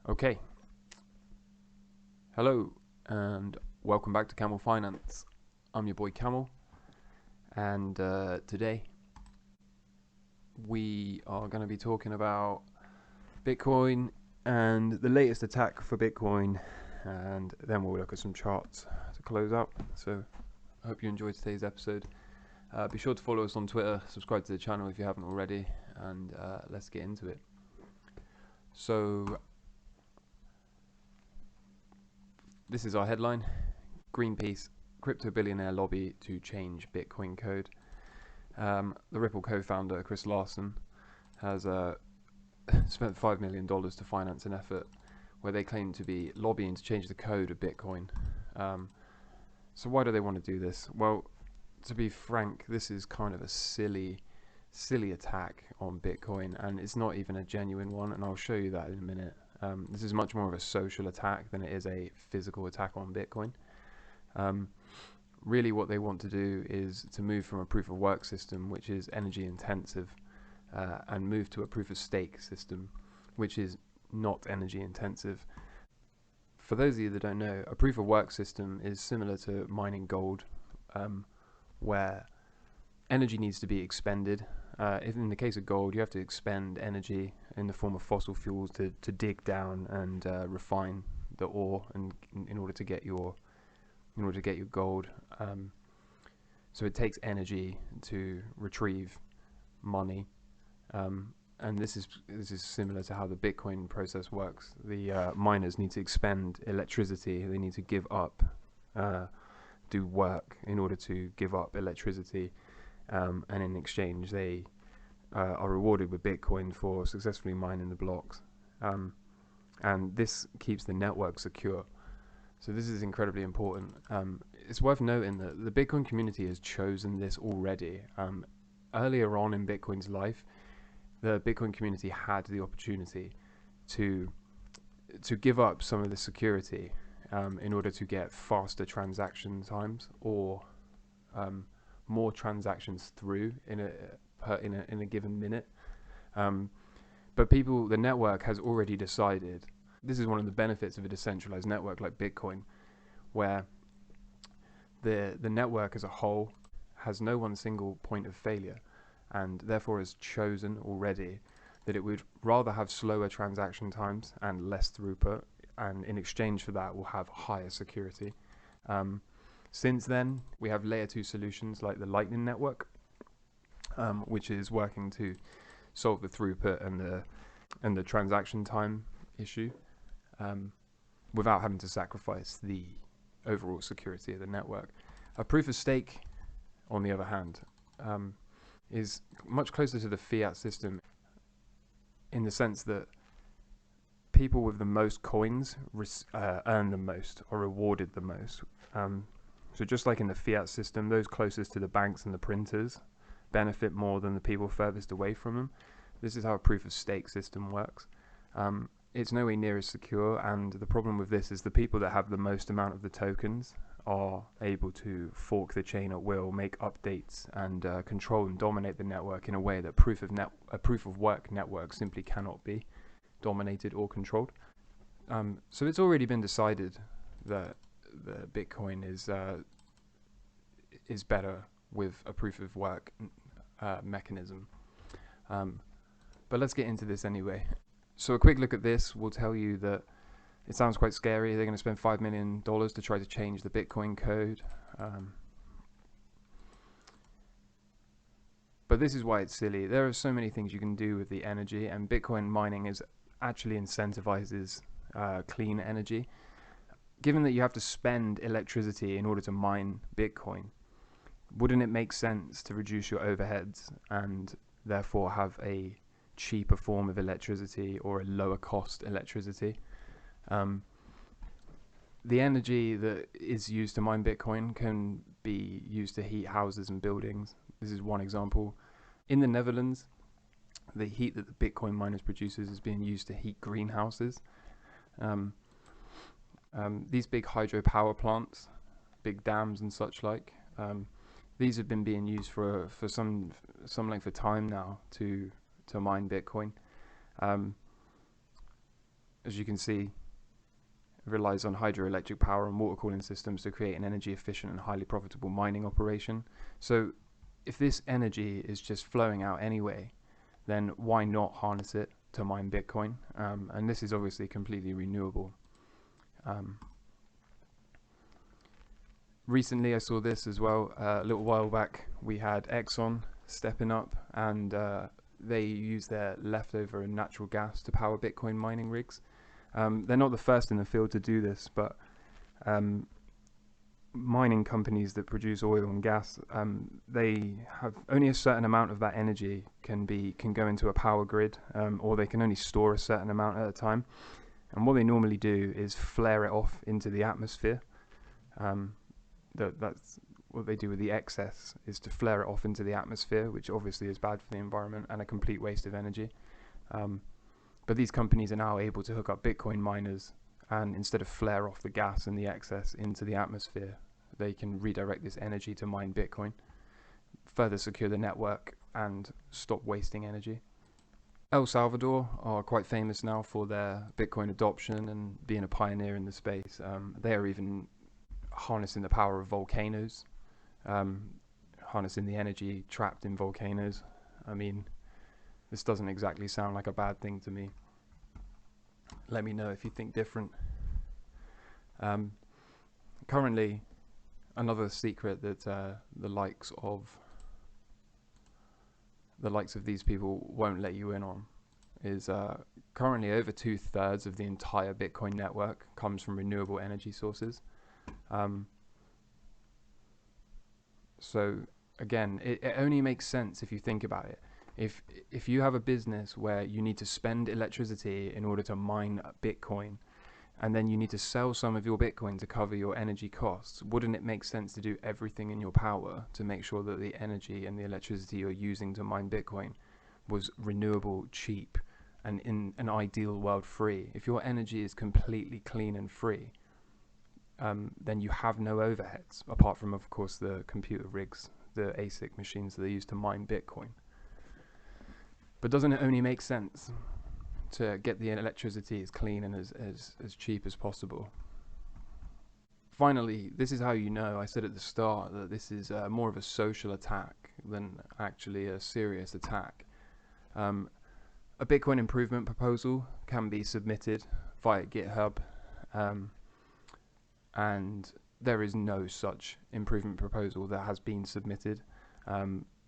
Okay, hello and welcome back to Camel Finance. I'm your boy Camel, and today we are going to be talking about Bitcoin and the latest attack for Bitcoin, and then we'll look at some charts to close out. So I hope you enjoyed today's episode. Be sure to follow us on Twitter, subscribe to the channel if you haven't already, and let's get into it. So this is our headline: Greenpeace, crypto billionaire lobby to change Bitcoin code. The Ripple co-founder Chris Larsen has spent $5 million to finance an effort where they claim to be lobbying to change the code of Bitcoin. So why do they want to do this? Well, to be frank, this is kind of a silly attack on Bitcoin, and it's not even a genuine one, and I'll show you that in a minute. This is much more of a social attack than it is a physical attack on Bitcoin. Really what they want to do is to move from a proof of work system, which is energy intensive, and move to a proof of stake system, which is not energy intensive. For those of you that don't know, a proof of work system is similar to mining gold, where energy needs to be expended. In the case of gold, you have to expend energy in the form of fossil fuels to dig down and refine the ore, and in order to get your gold. So it takes energy to retrieve money, and this is similar to how the Bitcoin process works. The miners need to expend electricity. They need to give up, do work in order to give up electricity, and in exchange they are rewarded with Bitcoin for successfully mining the blocks, and this keeps the network secure. So this is incredibly important. It's worth noting that the Bitcoin community has chosen this already. Earlier on in Bitcoin's life, the Bitcoin community had the opportunity to give up some of the security in order to get faster transaction times, or more transactions through in a given minute. But the network has already decided. This is one of the benefits of a decentralized network like Bitcoin, where the network as a whole has no one single point of failure, and therefore has chosen already that it would rather have slower transaction times and less throughput, and in exchange for that will have higher security. Since then, we have layer 2 solutions like the Lightning Network, which is working to solve the throughput and the transaction time issue, without having to sacrifice the overall security of the network. A proof of stake, on the other hand, is much closer to the fiat system, in the sense that people with the most coins earn the most, or rewarded the most. So just like in the fiat system, those closest to the banks and the printers benefit more than the people furthest away from them. This is how a proof of stake system works. It's nowhere near as secure, and the problem with this is the people that have the most amount of the tokens are able to fork the chain at will, make updates, and control and dominate the network in a way that a proof of work network simply cannot be dominated or controlled. So it's already been decided that the Bitcoin is better with a proof of work mechanism. But let's get into this anyway. So a quick look at this will tell you that it sounds quite scary. They're going to spend $5 million to try to change the Bitcoin code. But this is why it's silly. There are so many things you can do with the energy, and Bitcoin mining actually incentivizes clean energy. Given that you have to spend electricity in order to mine Bitcoin, wouldn't it make sense to reduce your overheads and therefore have a cheaper form of electricity, or a lower cost electricity? The energy that is used to mine Bitcoin can be used to heat houses and buildings. This is one example. In the Netherlands, the heat that the Bitcoin miners produces is being used to heat greenhouses. These big hydropower plants, big dams and such like, these have been being used for some length of time now to mine Bitcoin. as you can see, relies on hydroelectric power and water cooling systems to create an energy efficient and highly profitable mining operation. So if this energy is just flowing out anyway, then why not harness it to mine Bitcoin? And this is obviously completely renewable. Recently I saw this as well. A little while back we had Exxon stepping up, and they use their leftover natural gas to power Bitcoin mining rigs. They're not the first in the field to do this, but mining companies that produce oil and gas, they have only a certain amount of that energy can go into a power grid, or they can only store a certain amount at a time. And what they normally do is flare it off into the atmosphere. That's what they do with the excess, is to flare it off into the atmosphere, which obviously is bad for the environment and a complete waste of energy. But these companies are now able to hook up Bitcoin miners, and instead of flare off the gas and the excess into the atmosphere, they can redirect this energy to mine Bitcoin, further secure the network and stop wasting energy. El Salvador are quite famous now for their Bitcoin adoption and being a pioneer in the space. They are even harnessing the power of volcanoes, harnessing the energy trapped in volcanoes. I mean, this doesn't exactly sound like a bad thing to me. Let me know if you think different. Currently, another secret that the likes of these people won't let you in on is currently over 2/3 of the entire Bitcoin network comes from renewable energy sources. So again, it only makes sense if you think about it. If you have a business where you need to spend electricity in order to mine Bitcoin, and then you need to sell some of your Bitcoin to cover your energy costs, wouldn't it make sense to do everything in your power to make sure that the energy and the electricity you're using to mine Bitcoin was renewable, cheap, and in an ideal world free? If your energy is completely clean and free, then you have no overheads, apart from, of course, the computer rigs, the ASIC machines that they use to mine Bitcoin. But doesn't it only make sense to get the electricity as clean and as cheap as possible? Finally, this is how you know, I said at the start, that this is more of a social attack than actually a serious attack. A Bitcoin improvement proposal can be submitted via GitHub, and there is no such improvement proposal that has been submitted.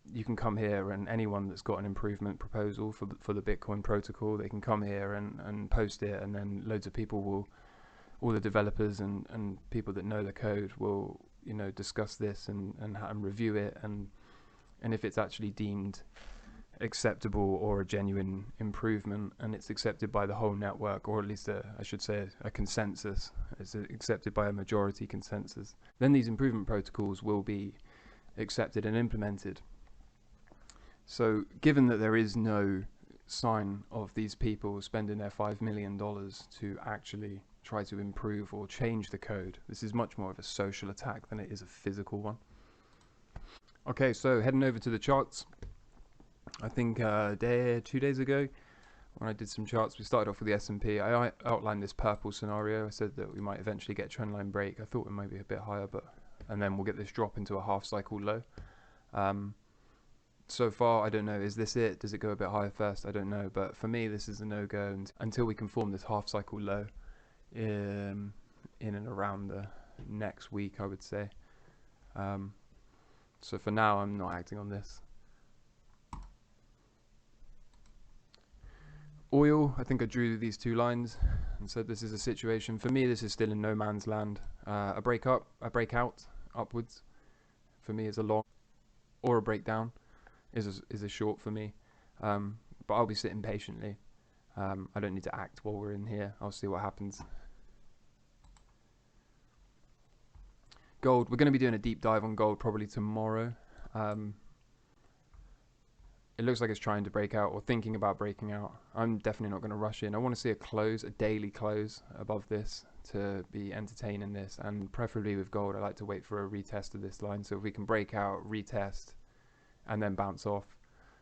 You can come here, and anyone that's got an improvement proposal for the Bitcoin protocol, they can come here and post it, and then loads of people will, all the developers and people that know the code will, discuss this and review it, and if it's actually deemed acceptable or a genuine improvement, and it's accepted by the whole network, or at least I should say a consensus, it's accepted by a majority consensus, then these improvement protocols will be accepted and implemented. So given that there is no sign of these people spending their $5 million to actually try to improve or change the code, this is much more of a social attack than it is a physical one. Okay, so heading over to the charts. I think 2 days ago, when I did some charts, we started off with the S&P. I outlined this purple scenario. I said that we might eventually get a trendline break. I thought it might be a bit higher, and then we'll get this drop into a half cycle low. So far, I don't know, is this it? Does it go a bit higher first? I don't know, but for me, this is a no-go until we can form this half cycle low in and around the next week, I would say. So for now, I'm not acting on this. Oil, I think I drew these two lines and said this is a situation. For me, this is still in no man's land. A breakout upwards for me is a long, or a breakdown is a short for me. But I'll be sitting patiently. I don't need to act while we're in here. I'll see what happens. Gold, we're going to be doing a deep dive on gold probably tomorrow. It looks like it's trying to break out or thinking about breaking out. I'm definitely not going to rush in. I want to see a daily close above this to be entertaining this, and preferably with gold, I like to wait for a retest of this line. So if we can break out, retest, and then bounce off,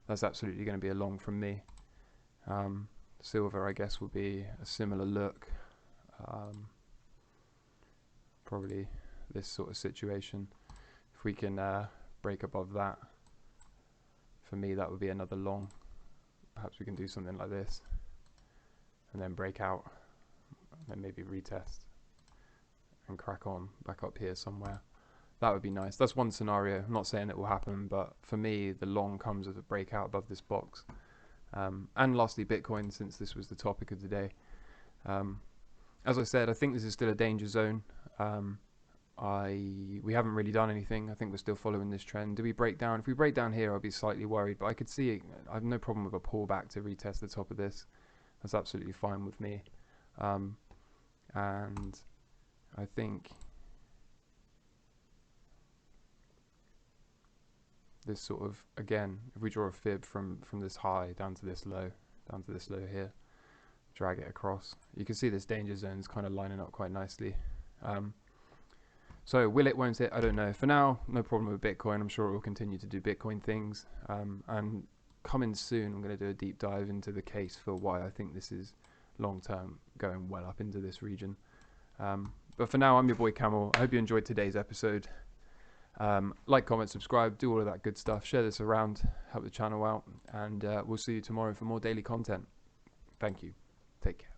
that's absolutely going to be a long from me. Silver, I guess, will be a similar look. Probably this sort of situation. If we can break above that, for me that would be another long. Perhaps we can do something like this and then break out and then maybe retest and crack on back up here somewhere. That would be nice. That's one scenario. I'm not saying it will happen, but for me the long comes with a breakout above this box. And lastly, Bitcoin, since this was the topic of the day. As I said, I think this is still a danger zone. We haven't really done anything. I think we're still following this trend. Do we break down? If we break down here, I'll be slightly worried, but I could see it. I have no problem with a pullback to retest the top of this. That's absolutely fine with me. And I think this sort of, again, if we draw a fib from this high down to this low here, drag it across, you can see this danger zone is kind of lining up quite nicely. So will it, won't it? I don't know. For now, no problem with Bitcoin. I'm sure it will continue to do Bitcoin things. And coming soon, I'm going to do a deep dive into the case for why I think this is long-term going well up into this region. But for now, I'm your boy Camel. I hope you enjoyed today's episode. Like, comment, subscribe, do all of that good stuff. Share this around, help the channel out. And we'll see you tomorrow for more daily content. Thank you. Take care.